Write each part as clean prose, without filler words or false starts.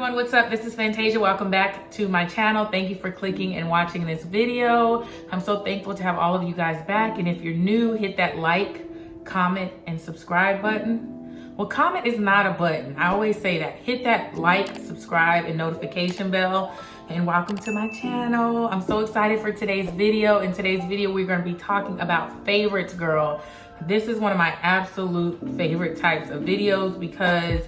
everyone, what's up? This is Fantasia. Welcome back to my channel. Thank you for clicking and watching this video. I'm so thankful to have all of you guys back. And if you're new, hit that like, comment, and subscribe button. Well, comment is not a button. I always say that. Hit that like, subscribe, and notification bell. And welcome to my channel. I'm so excited for today's video. In today's video, we're going to be talking about favorites, girl. This is one of my absolute favorite types of videos because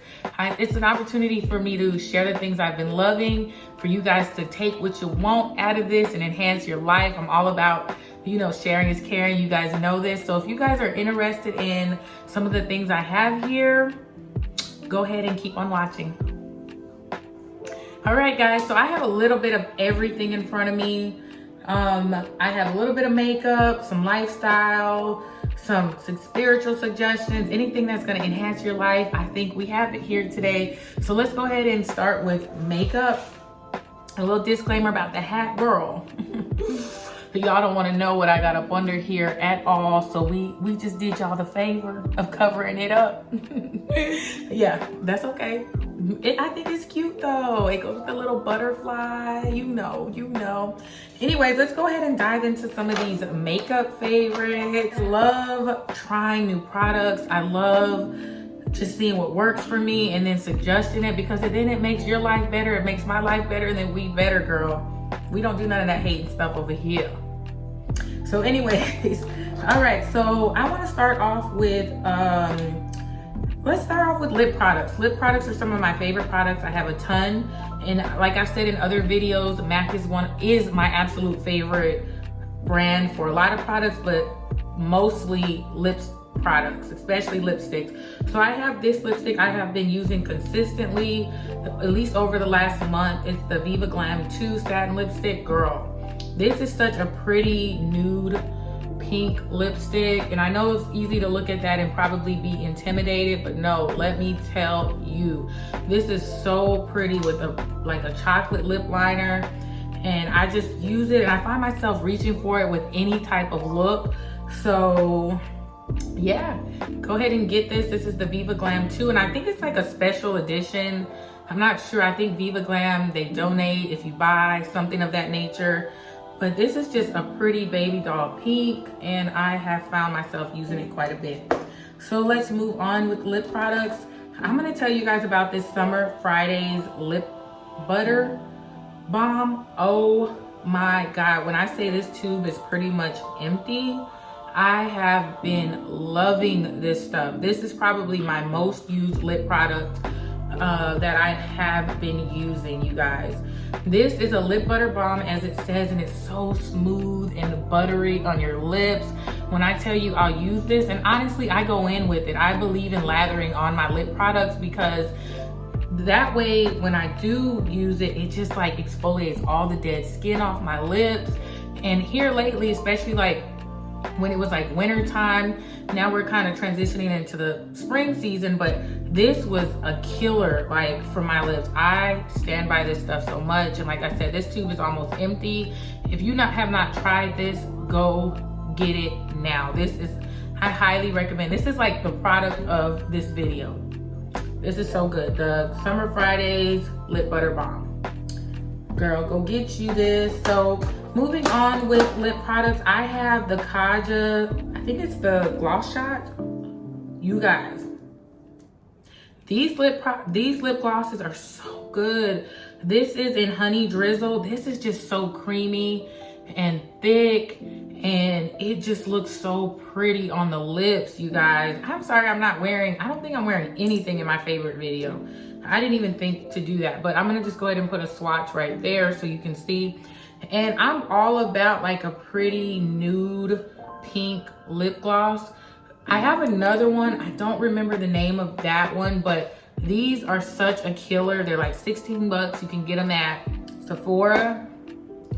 it's an opportunity for me to share the things I've been loving, for you guys to take what you want out of this and enhance your life. I'm all about, you know, sharing is caring. You guys know this. So if you guys are interested in some of the things I have here, go ahead and keep on watching. All right, guys, so I have a little bit of everything in front of me. I have a little bit of makeup, some lifestyle, some spiritual suggestions, anything that's going to enhance your life. I think we have it here today. So let's go ahead and start with makeup. A little disclaimer about the hat, girl. Y'all don't want to know what I got up under here at all. So we just did y'all the favor of covering it up. Yeah, that's okay. I think it's cute though. It goes with the little butterfly, you know. Anyways, let's go ahead and dive into some of these makeup favorites. Love trying new products. I love just seeing what works for me and then suggesting it, because then it makes your life better. It makes my life better, and then we better, girl. We don't do none of that hating stuff over here. So anyways, all right, so I want to start off with let's start off with lip products. Lip products are some of my favorite products. I have a ton. And like I've said in other videos, MAC is my absolute favorite brand for a lot of products, but mostly lips products, especially lipsticks. So I have this lipstick I have been using consistently, at least over the last month. It's the Viva Glam 2 Satin Lipstick. Girl, this is such a pretty nude pink lipstick, and I know it's easy to look at that and probably be intimidated, but no, let me tell you, this is so pretty with like a chocolate lip liner, and I just use it and I find myself reaching for it with any type of look. So yeah, go ahead and get this. This is the Viva Glam 2, and I think it's like a special edition. I'm not sure. I think Viva Glam, they donate if you buy something of that nature. But this is just a pretty baby doll pink, and I have found myself using it quite a bit. So let's move on with lip products. I'm gonna tell you guys about this Summer Fridays Lip Butter Balm. Oh my God, when I say this tube is pretty much empty, I have been loving this stuff. This is probably my most used lip product that I have been using, you guys. This is a lip butter balm, as it says, and it's so smooth and buttery on your lips. When I tell you I'll use this, and honestly, I go in with it. I believe in lathering on my lip products, because that way when I do use it, it just like exfoliates all the dead skin off my lips. And here lately, especially like when it was like winter time, now we're kind of transitioning into the spring season, but this was a killer like for my lips. I stand by this stuff so much, and like I said, this tube is almost empty. If you have not tried this, go get it now. I highly recommend. This is like the product of this video. This is so good. The Summer Fridays Lip Butter Balm. Girl, go get you this. So moving on with lip products, I have the Kaja, I think it's the Gloss Shot. You guys, these lip glosses are so good. This is in Honey Drizzle. This is just so creamy and thick, and it just looks so pretty on the lips, you guys. I'm sorry I don't think I'm wearing anything in my favorite video. I didn't even think to do that, but I'm gonna just go ahead and put a swatch right there so you can see. And I'm all about like a pretty nude pink lip gloss. I have another one. I don't remember the name of that one, but these are such a killer. They're like 16 bucks. You can get them at Sephora.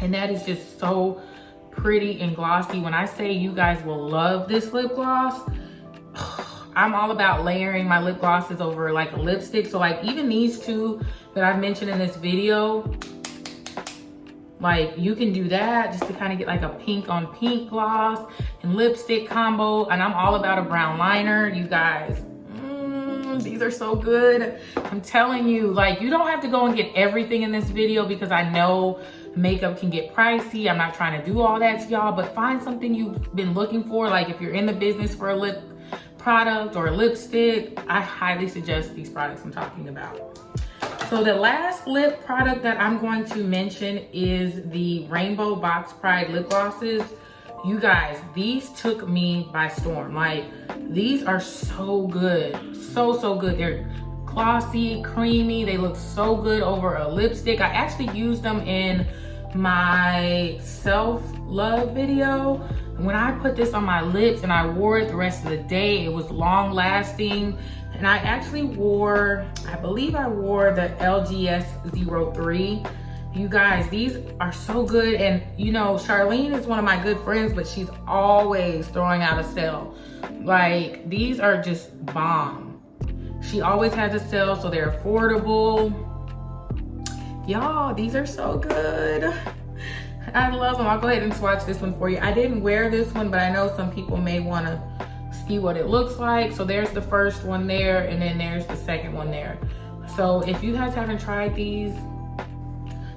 And that is just so pretty and glossy. When I say you guys will love this lip gloss, I'm all about layering my lip glosses over like a lipstick. So like even these two that I've mentioned in this video, like you can do that just to kind of get like a pink on pink gloss and lipstick combo. And I'm all about a brown liner, you guys. These are so good. I'm telling you, like, you don't have to go and get everything in this video because I know makeup can get pricey. I'm not trying to do all that to y'all, but find something you've been looking for. Like if you're in the business for a lip product or a lipstick, I highly suggest these products I'm talking about. So the last lip product that I'm going to mention is the Rainbow Box Pride lip glosses. You guys, these took me by storm. Like, these are so good, so good. They're glossy, creamy. They look so good over a lipstick. I actually used them in my self-love video. When I put this on my lips and I wore it the rest of the day, it was long lasting. And I actually wore, I believe I wore the LGS03. You guys, these are so good. And you know, Charlene is one of my good friends, but she's always throwing out a sale. Like, these are just bomb. She always has a sale, so they're affordable. Y'all, these are so good. I love them. I'll go ahead and swatch this one for you. I didn't wear this one, but I know some people may want to see what it looks like. So there's the first one there, and then there's the second one there. So if you guys haven't tried these,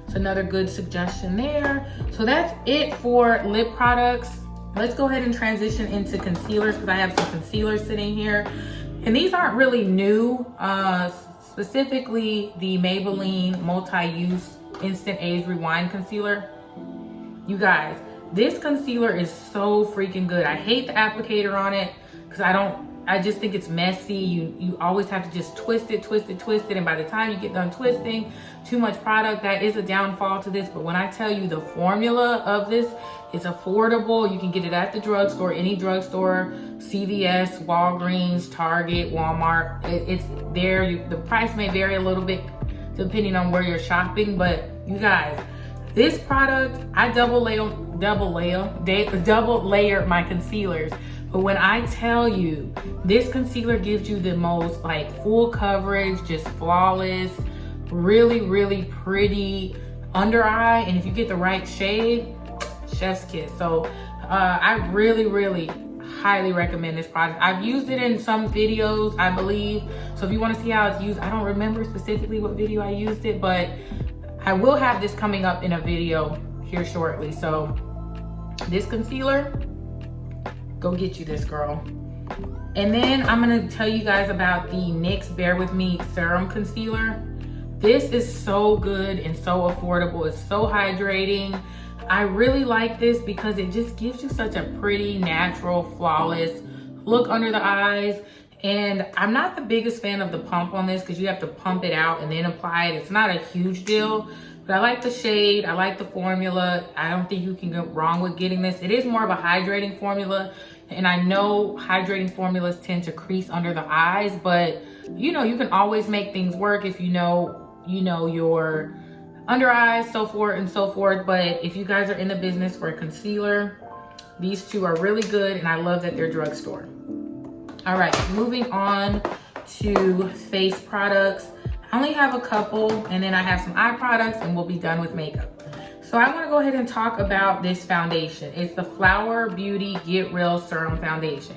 it's another good suggestion there. So that's it for lip products. Let's go ahead and transition into concealers because I have some concealers sitting here. And these aren't really new, specifically the Maybelline Multi-Use Instant Age Rewind Concealer. You guys, this concealer is so freaking good. I hate the applicator on it because I just think it's messy. You always have to just twist it. And by the time you get done twisting, too much product. That is a downfall to this. But when I tell you the formula of this is affordable, you can get it at the drugstore, any drugstore, CVS, Walgreens, Target, Walmart. It's there. The price may vary a little bit depending on where you're shopping, but you guys, this product, I double layer my concealers. But when I tell you, this concealer gives you the most like full coverage, just flawless, really pretty under eye. And if you get the right shade, chef's kiss. So I really highly recommend this product. I've used it in some videos, I believe. So if you want to see how it's used, I don't remember specifically what video I used it, but I will have this coming up in a video here shortly. So this concealer, go get you this, girl. And then I'm gonna tell you guys about the Nyx Bear With Me Serum Concealer. This is so good and so affordable. It's so hydrating. I really like this because it just gives you such a pretty, natural, flawless look under the eyes. And I'm not the biggest fan of the pump on this because you have to pump it out and then apply it. It's not a huge deal, but I like the shade. I like the formula. I don't think you can go wrong with getting this. It is more of a hydrating formula. And I know hydrating formulas tend to crease under the eyes, but you know, you can always make things work if you know your under eyes, so forth and so forth. But if you guys are in the business for a concealer, these two are really good, and I love that they're drugstore. All right, moving on to face products. I only have a couple, and then I have some eye products, and we'll be done with makeup. So I want to go ahead and talk about this foundation. It's the Flower Beauty Get Real Serum Foundation.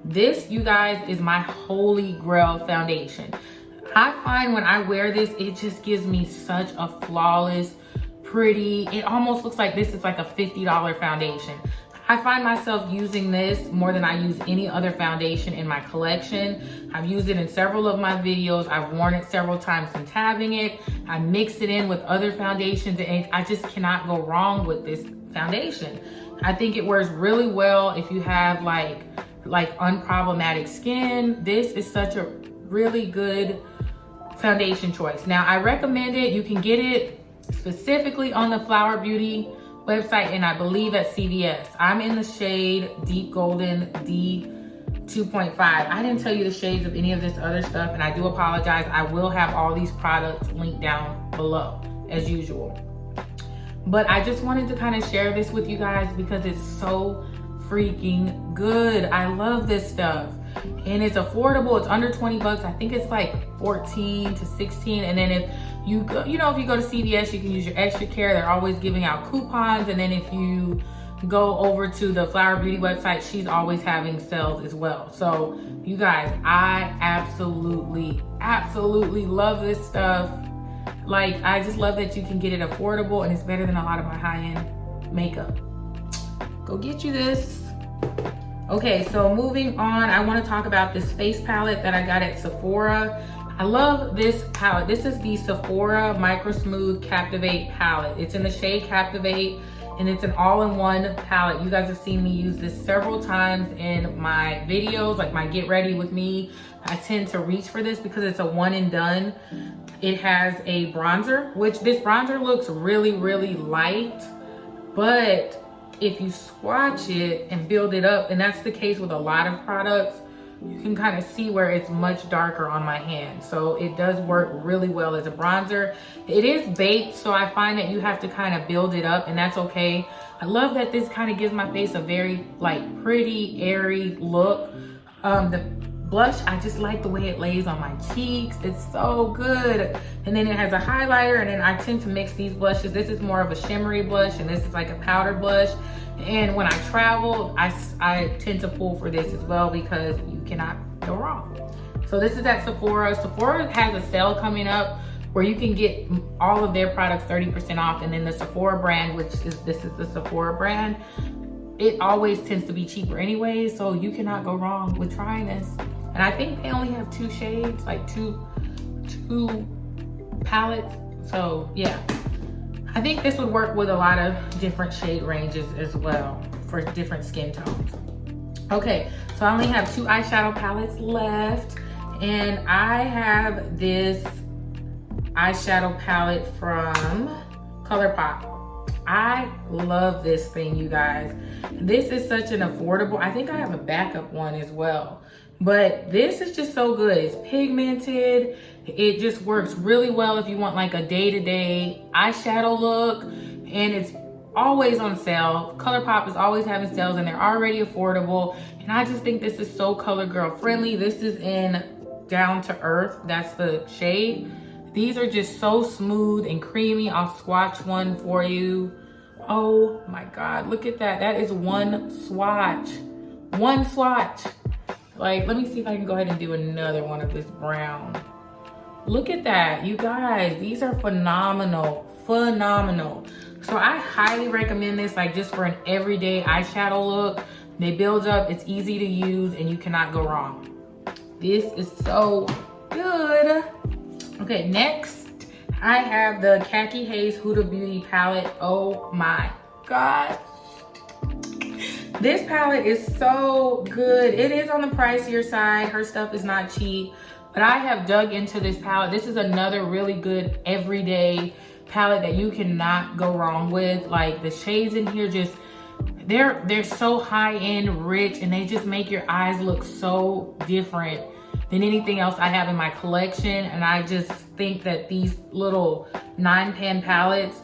This, you guys, is my holy grail foundation. I find when I wear this, it just gives me such a flawless, pretty, it almost looks like this is like a $50 foundation. I find myself using this more than I use any other foundation in my collection. I've used it in several of my videos. I've worn it several times since having it. I mix it in with other foundations, and I just cannot go wrong with this foundation. I think it wears really well if you have like unproblematic skin. This is such a really good foundation choice. Now, I recommend it. You can get it specifically on the Flower Beauty website, and I believe at CVS. I'm in the shade Deep Golden D2.5. I didn't tell you the shades of any of this other stuff, and I do apologize. I will have all these products linked down below as usual. But I just wanted to kind of share this with you guys because it's so freaking good. I love this stuff. And it's affordable. It's under 20 bucks. I think it's like 14 to 16. And then if you go, if you go to CVS, you can use your extra care. They're always giving out coupons. And then if you go over to the Flower Beauty website, she's always having sales as well. So you guys, I absolutely love this stuff. Like, I just love that you can get it affordable, and it's better than a lot of my high-end makeup. Go get you this. Okay, so moving on, I want to talk about this face palette that I got at Sephora. I love this palette. This is the Sephora Micro Smooth Captivate palette. It's in the shade Captivate, and it's an all-in-one palette. You guys have seen me use this several times in my videos, like my Get Ready With Me. I tend to reach for this because it's a one and done. It has a bronzer, which this bronzer looks really light, but if you swatch it and build it up, and that's the case with a lot of products, you can kind of see where it's much darker on my hand. So it does work really well as a bronzer. It is baked, so I find that you have to kind of build it up, and that's okay. I love that this kind of gives my face a very like pretty, airy look. The blush, I just like the way it lays on my cheeks. It's so good. And then it has a highlighter, and then I tend to mix these blushes. This is more of a shimmery blush, and this is like a powder blush. And when I travel, I tend to pull for this as well because you cannot go wrong. So this is at Sephora. Sephora has a sale coming up where you can get all of their products 30% off. And then the Sephora brand, this is the Sephora brand, it always tends to be cheaper anyway. So you cannot go wrong with trying this. And I think they only have 2 shades, like two palettes. So yeah. I think this would work with a lot of different shade ranges as well for different skin tones. Okay, so I only have 2 eyeshadow palettes left, and I have this eyeshadow palette from Colourpop. I love this thing, you guys. This is such an affordable, I think I have a backup one as well. But this is just so good. It's pigmented. It just works really well if you want like a day-to-day eyeshadow look. And it's always on sale. Colourpop is always having sales, and they're already affordable. And I just think this is so color girl friendly. This is in Down to Earth. That's the shade. These are just so smooth and creamy. I'll swatch one for you. Oh my God, look at that. That is one swatch. One swatch. Like, let me see if I can go ahead and do another one of this brown. Look at that, you guys. These are phenomenal, phenomenal. So I highly recommend this, like just for an everyday eyeshadow look. They build up, it's easy to use, and you cannot go wrong. This is so good. Okay, next I have the Khaki Haze Huda Beauty palette. Oh my God. This palette is so good. It is on the pricier side. Her stuff is not cheap, but I have dug into this palette. This is another really good everyday palette that you cannot go wrong with. Like the shades in here just, they're so high-end, rich, and they just make your eyes look so different than anything else I have in my collection. And I just think that these little 9-pan palettes,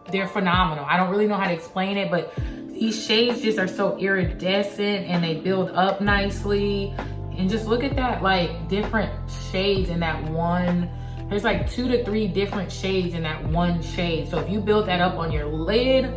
they're phenomenal. I don't really know how to explain it, but these shades just are so iridescent, and they build up nicely. And just look at that, like different shades in that one. There's like 2 to 3 different shades in that one shade. So if you build that up on your lid,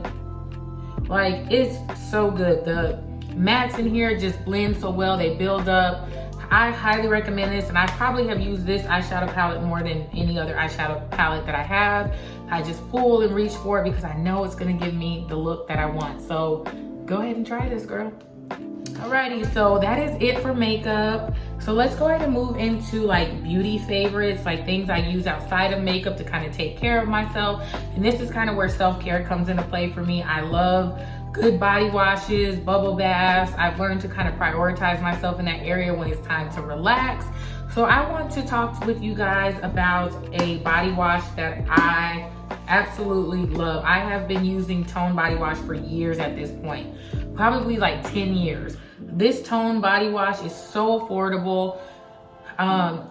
like it's so good. The mattes in here just blend so well. They build up. I highly recommend this, and I probably have used this eyeshadow palette more than any other eyeshadow palette that I have. I just pull and reach for it because I know it's gonna give me the look that I want. So go ahead and try this, girl. Alrighty, so that is it for makeup. So let's go ahead and move into like beauty favorites, like things I use outside of makeup to kind of take care of myself. And this is kind of where self-care comes into play for me. I love good body washes, bubble baths. I've learned to kind of prioritize myself in that area when it's time to relax. So I want to talk with you guys about a body wash that I absolutely love. I have been using Tone body wash for years at this point, probably like 10 years. This Tone body wash is so affordable.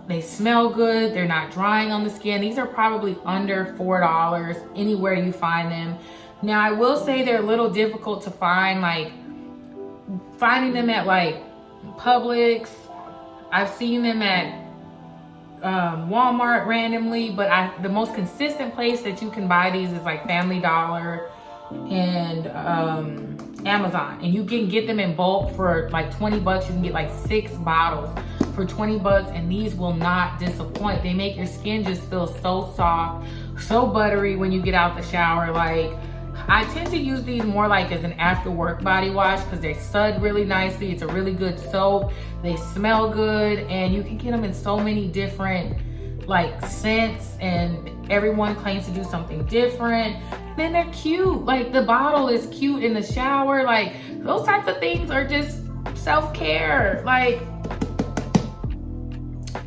They smell good. They're not drying on the skin. These are probably under $4 anywhere you find them. Now, I will say they're a little difficult to find, like finding them at like Publix. I've seen them at Walmart randomly, but the most consistent place that you can buy these is like Family Dollar and Amazon, and you can get them in bulk for like 20 bucks. You can get like 6 bottles for 20 bucks, and these will not disappoint. They make your skin just feel so soft, so buttery when you get out the shower. Like, I tend to use these more like as an after work body wash because they sud really nicely. It's a really good soap. They smell good, and you can get them in so many different like scents, and everyone claims to do something different. And then they're cute. Like, the bottle is cute in the shower. Like, those types of things are just self-care. Like,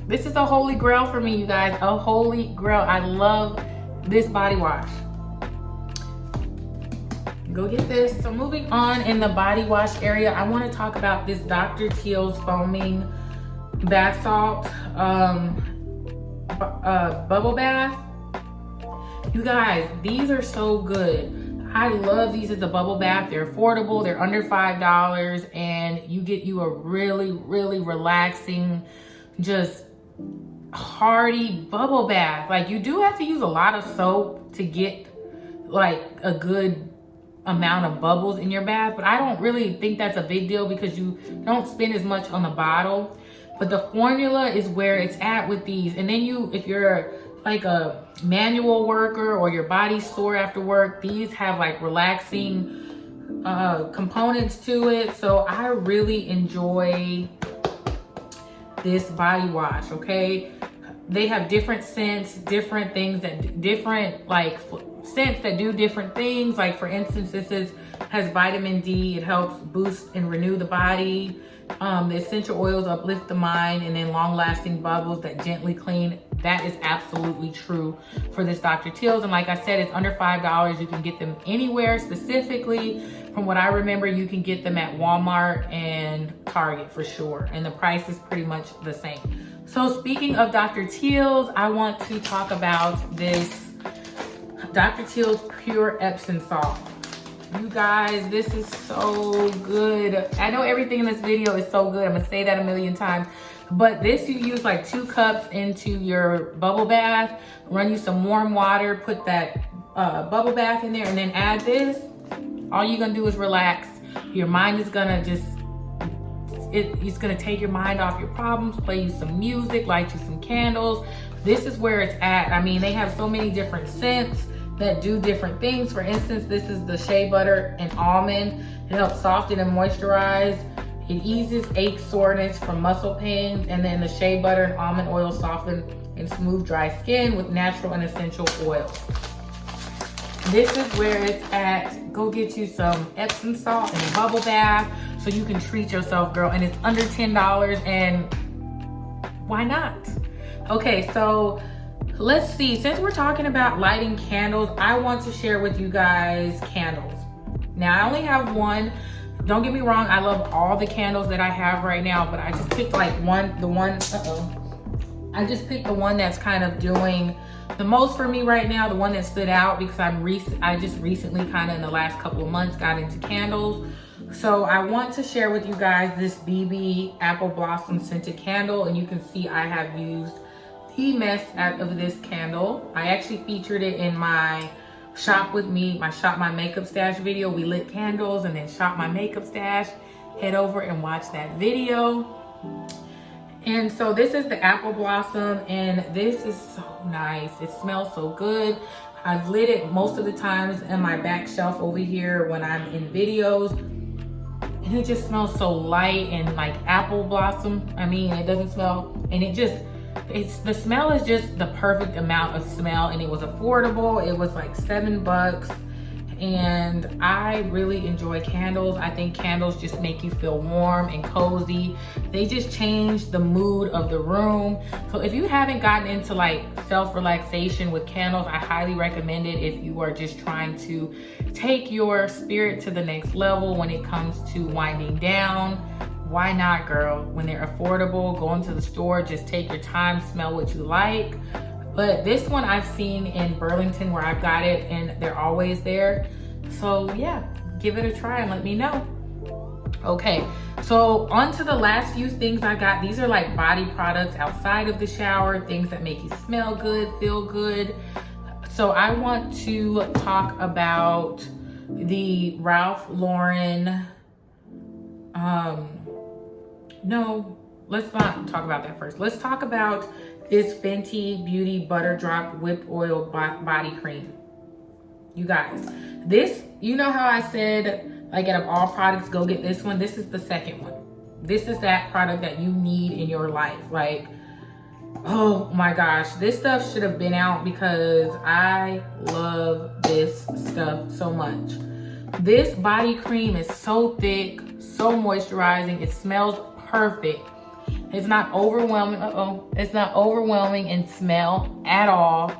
this is a holy grail for me, you guys. A holy grail. I love this body wash. Go get this. So moving on in the body wash area, I want to talk about this Dr. Teals foaming bath salt bubble bath. You guys, these are so good. I love these as a bubble bath. They're affordable. They're under $5, and you get you a really, really relaxing, just hearty bubble bath. Like, you do have to use a lot of soap to get like a good amount of bubbles in your bath, but I don't really think that's a big deal because you don't spend as much on the bottle. But the formula is where it's at with these. And then if you're like a manual worker or your body's sore after work, these have like relaxing components to it. So I really enjoy this body wash, okay? They have different scents, different things that different like scents that do different things. Like, for instance, this has vitamin D. It helps boost and renew the body. The essential oils uplift the mind, and then long-lasting bubbles that gently clean. That is absolutely true for this Dr. Teals. And like I said, it's under $5. You can get them anywhere. Specifically, from what I remember, you can get them at Walmart and Target for sure. And the price is pretty much the same. So speaking of Dr. Teals, I want to talk about this Dr. Teals Pure Epsom Salt. You guys, this is so good. I know everything in this video is so good. I'm gonna say that a million times. But this, you use like 2 cups into your bubble bath, run you some warm water, put that bubble bath in there, and then add this. All you're gonna do is relax. Your mind is gonna just, it's gonna take your mind off your problems, play you some music, light you some candles. This is where it's at. I mean, they have so many different scents that do different things. For instance, this is the shea butter and almond. It helps soften and moisturize. It eases ache, soreness from muscle pains. And then the shea butter and almond oil soften and smooth dry skin with natural and essential oils. This is where it's at. Go get you some Epsom salt and a bubble bath so you can treat yourself, girl. And it's under $10, and why not? Okay, so let's see. Since we're talking about lighting candles, I want to share with you guys candles. Now, I only have one. Don't get me wrong, I love all the candles that I have right now, but I just picked like I just picked the one that's kind of doing the most for me right now, the one that stood out, because I just recently kind of in the last couple of months got into candles. So I want to share with you guys this BB Apple Blossom scented candle, and you can see I have used the mess out of this candle. I actually featured it in my shop with me, my shop my makeup stash video. We lit candles and then shop my makeup stash. Head over and watch that video. And so this is the Apple Blossom, and this is so nice. It smells so good. I've lit it most of the times in my back shelf over here when I'm in videos, and it just smells so light and like apple blossom. I mean, it doesn't smell, and the smell is just the perfect amount of smell, and it was affordable. It was like $7, and I really enjoy candles. I think candles just make you feel warm and cozy. They just change the mood of the room. So if you haven't gotten into like self-relaxation with candles, I highly recommend it if you are just trying to take your spirit to the next level when it comes to winding down. Why not, girl? When they're affordable, go into the store, just take your time, smell what you like. But this one I've seen in Burlington where I've got it, and they're always there. So yeah, give it a try and let me know. Okay, so on to the last few things I got. These are like body products outside of the shower, things that make you smell good, feel good. So I want to talk about the Ralph Lauren, no, let's not talk about that first. Let's talk about this Fenty Beauty Butter Drop Whipped Oil Body Cream. You guys, this, you know how I said, like, out of all products, go get this one. This is the second one. This is that product that you need in your life. Like, oh my gosh, this stuff should have been out because I love this stuff so much. This body cream is so thick, so moisturizing. It smells perfect. It's not overwhelming. It's not overwhelming in smell at all.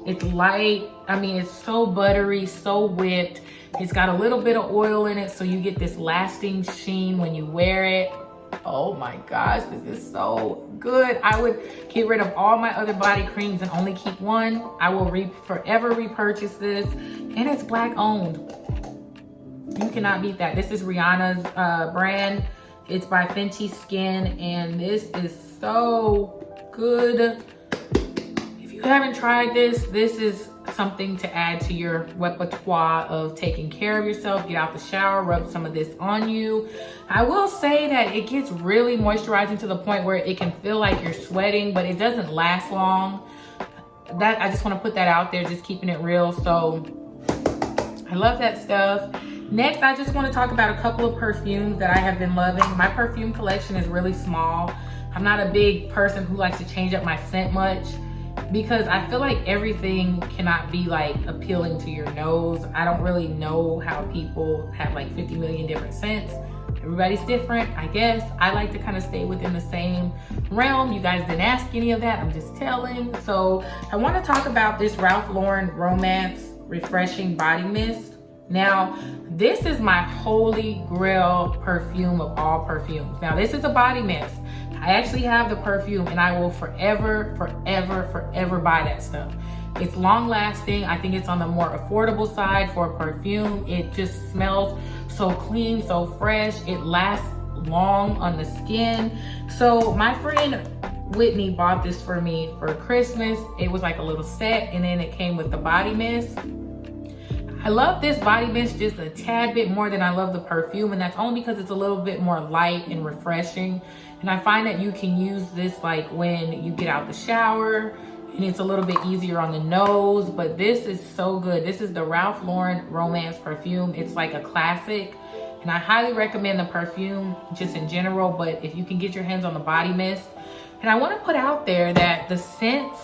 It's light. I mean, it's so buttery, so whipped. It's got a little bit of oil in it, so you get this lasting sheen when you wear it. Oh my gosh, this is so good. I would get rid of all my other body creams and only keep one. I will forever repurchase this, and it's Black owned. You cannot beat that. This is Rihanna's brand. It's by Fenty Skin, and this is so good. If you haven't tried this, this is something to add to your repertoire of taking care of yourself. Get out the shower, rub some of this on you. I will say that it gets really moisturizing to the point where it can feel like you're sweating, but it doesn't last long. That, I just want to put that out there, just keeping it real. So I love that stuff. Next, I just want to talk about a couple of perfumes that I have been loving. My perfume collection is really small. I'm not a big person who likes to change up my scent much, because I feel like everything cannot be like appealing to your nose. I don't really know how people have like 50 million different scents. Everybody's different, I guess. I like to kind of stay within the same realm. You guys didn't ask any of that, I'm just telling. So I want to talk about this Ralph Lauren Romance Refreshing Body Mist. Now, this is my holy grail perfume of all perfumes. Now, this is a body mist. I actually have the perfume, and I will forever, forever, forever buy that stuff. It's long lasting. I think it's on the more affordable side for a perfume. It just smells so clean, so fresh. It lasts long on the skin. So my friend Whitney bought this for me for Christmas. It was like a little set, and then it came with the body mist. I love this body mist just a tad bit more than I love the perfume, and that's only because it's a little bit more light and refreshing. And I find that you can use this like when you get out the shower, and it's a little bit easier on the nose. But this is so good. This is the Ralph Lauren Romance perfume. It's like a classic, and I highly recommend the perfume just in general, but if you can get your hands on the body mist. And I want to put out there that the scents,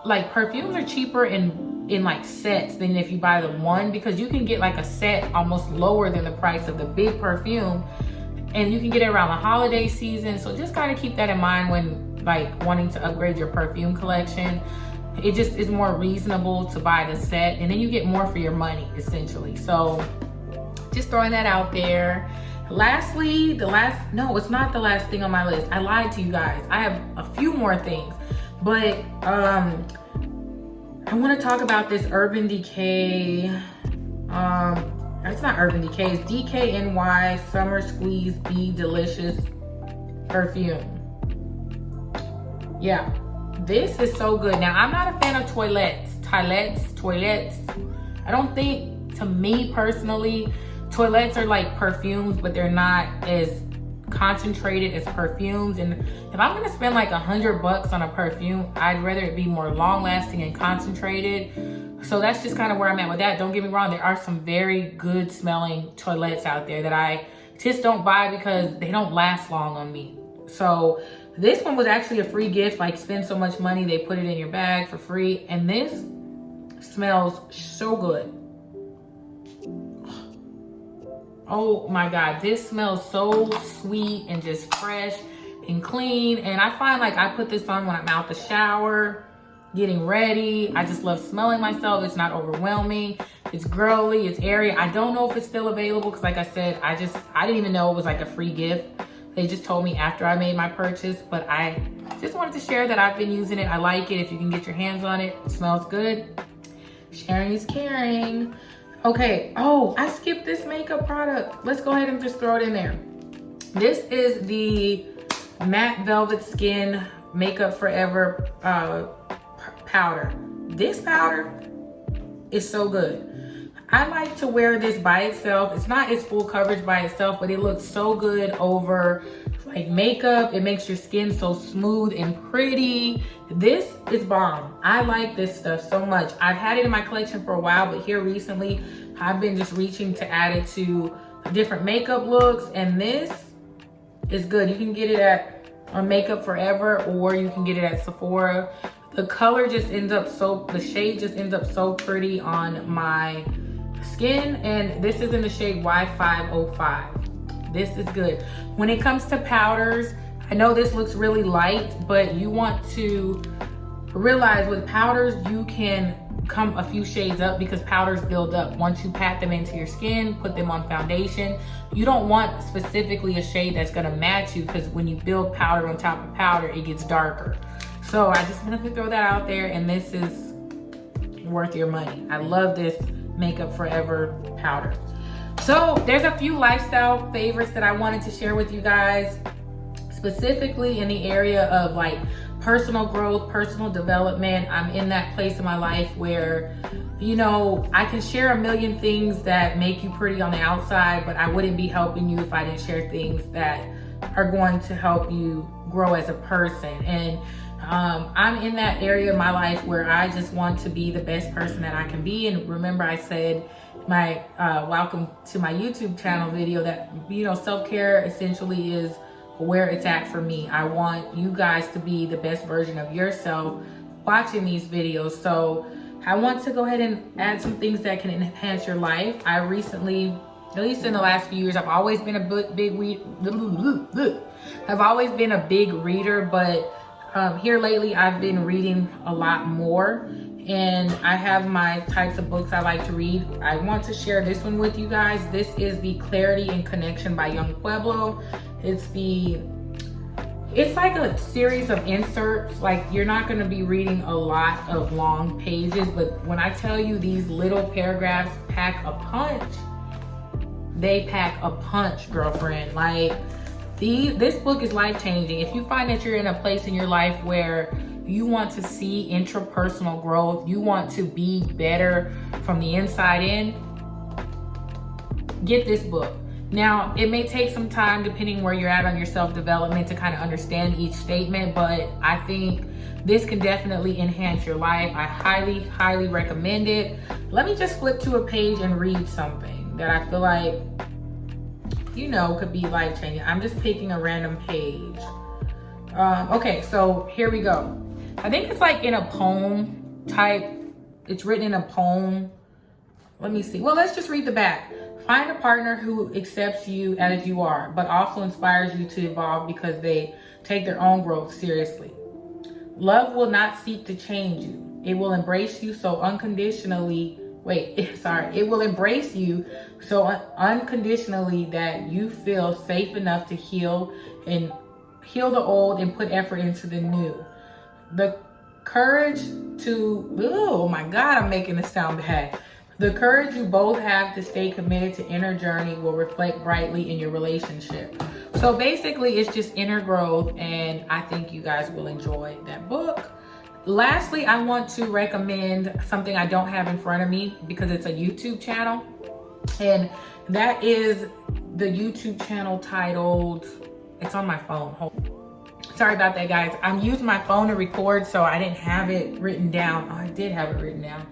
like, perfumes are cheaper in like sets than if you buy the one, because you can get like a set almost lower than the price of the big perfume, and you can get it around the holiday season. So just kind of keep that in mind when like wanting to upgrade your perfume collection. It just is more reasonable to buy the set, and then you get more for your money essentially. So just throwing that out there. Lastly, no, it's not the last thing on my list. I lied to you guys. I have a few more things, but I want to talk about this Urban Decay. It's not Urban Decay, it's Dkny Summer Squeeze Be Delicious perfume. Yeah, this is so good. Now, I'm not a fan of toilettes. I don't think, to me personally, toilettes are like perfumes, but they're not as concentrated as perfumes. And if I'm gonna spend like $100 on a perfume, I'd rather it be more long lasting and concentrated. So that's just kind of where I'm at with that. Don't get me wrong, there are some very good smelling toilettes out there that I just don't buy because they don't last long on me. So this one was actually a free gift. Like, spend so much money, they put it in your bag for free, and this smells so good. Oh my God, this smells so sweet and just fresh and clean. And I find like I put this on when I'm out the shower, getting ready. I just love smelling myself. It's not overwhelming. It's girly, it's airy. I don't know if it's still available because, like I said, I didn't even know it was like a free gift. They just told me after I made my purchase, but I just wanted to share that I've been using it. I like it. If you can get your hands on it, it smells good. Sharing is caring. Okay, oh, I skipped this makeup product. Let's go ahead and just throw it in there. This is the Matte Velvet Skin Makeup Forever powder. This powder is so good. I like to wear this by itself. It's not its full coverage by itself, but it looks so good over like makeup. It makes your skin so smooth and pretty. This is bomb. I like this stuff so much. I've had it in my collection for a while, but here recently, I've been just reaching to add it to different makeup looks, and this is good. You can get it at Makeup Forever, or you can get it at Sephora. The color just ends up so, the shade just ends up so pretty on my skin, and this is in the shade Y505. This is good. When it comes to powders, I know this looks really light, but you want to realize with powders, you can come a few shades up because powders build up. Once you pat them into your skin, put them on foundation, you don't want specifically a shade that's gonna match you, because when you build powder on top of powder, it gets darker. So I just wanted to throw that out there, and this is worth your money. I love this Makeup Forever powder. So there's a few lifestyle favorites that I wanted to share with you guys, specifically in the area of like personal growth, personal development. I'm in that place in my life where, you know, I can share a million things that make you pretty on the outside, but I wouldn't be helping you if I didn't share things that are going to help you grow as a person. And I'm in that area of my life where I just want to be the best person that I can be. And remember, I said my welcome to my YouTube channel video that, you know, self-care essentially is where it's at for me. I want you guys to be the best version of yourself watching these videos. So I want to go ahead and add some things that can enhance your life. I recently, at least in the last few years, I've always been a big reader, but here lately I've been reading a lot more, and I have my types of books I like to read. I want to share this one with you guys. This is the Clarity and Connection by Young Pueblo. It's like a series of inserts. Like, you're not going to be reading a lot of long pages, but when I tell you these little paragraphs pack a punch, they pack a punch, girlfriend. Like, this book is life-changing. If you find that you're in a place in your life where you want to see intrapersonal growth, you want to be better from the inside in, get this book. Now, it may take some time depending where you're at on your self-development to kind of understand each statement, but I think this can definitely enhance your life. I highly, highly recommend it. Let me just flip to a page and read something that I feel like, you know, could be life-changing. I'm just picking a random page. Okay, so here we go. I think it's like in a poem type. It's written in a poem. Let me see. Well, let's just read the back. Find a partner who accepts you as you are, but also inspires you to evolve because they take their own growth seriously. Love will not seek to change you. It will embrace you so unconditionally. It will embrace you so unconditionally that you feel safe enough to heal the old and put effort into the new. The courage to, oh my God, I'm making this sound bad. The courage you both have to stay committed to inner journey will reflect brightly in your relationship. So basically, it's just inner growth, and I think you guys will enjoy that book. Lastly, I want to recommend something I don't have in front of me because it's a YouTube channel, and that is the YouTube channel titled, it's on my phone. Sorry about that, guys. I'm using my phone to record, so I didn't have it written down. Oh, I did have it written down.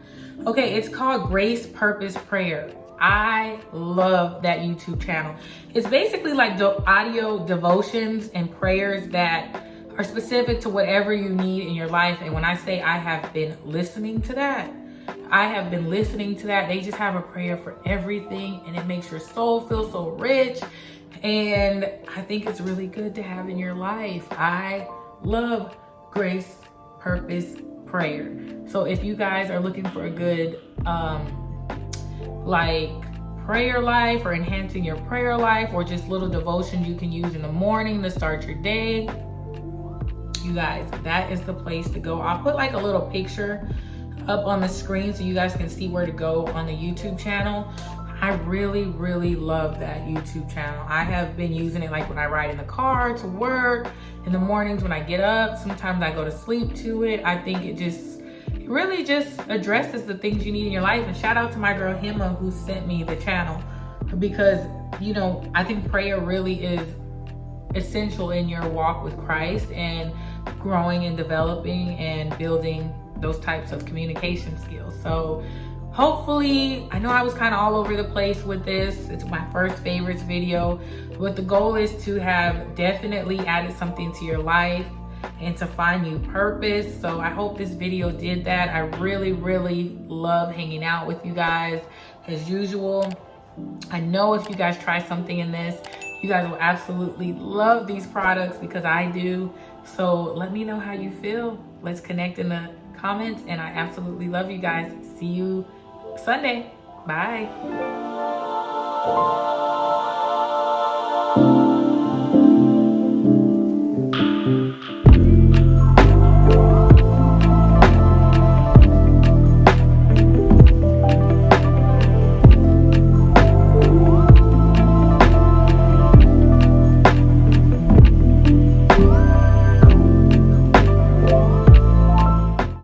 Okay, it's called Grace Purpose Prayer. I love that YouTube channel. It's basically like audio devotions and prayers that are specific to whatever you need in your life. And when I say I have been listening to that, they just have a prayer for everything, and it makes your soul feel so rich. And I think it's really good to have in your life. I love Grace Purpose Prayer. So if you guys are looking for a good like prayer life, or enhancing your prayer life, or just little devotions you can use in the morning to start your day, you guys, that is the place to go. I'll put like a little picture up on the screen so you guys can see where to go on the YouTube channel. I really, really love that YouTube channel. I have been using it like when I ride in the car to work, in the mornings when I get up. Sometimes I go to sleep to it. I think it really just addresses the things you need in your life. And shout out to my girl Hima who sent me the channel, because you know, I think prayer really is essential in your walk with Christ and growing and developing and building those types of communication skills. So hopefully, I know I was kind of all over the place with this. It's my first favorites video, but the goal is to have definitely added something to your life and to find you purpose. So I hope this video did that. I really, really love hanging out with you guys as usual. I know if you guys try something in this, you guys will absolutely love these products, because I do. So let me know how you feel. Let's connect in the comments, and I absolutely love you guys. See you Sunday. Bye.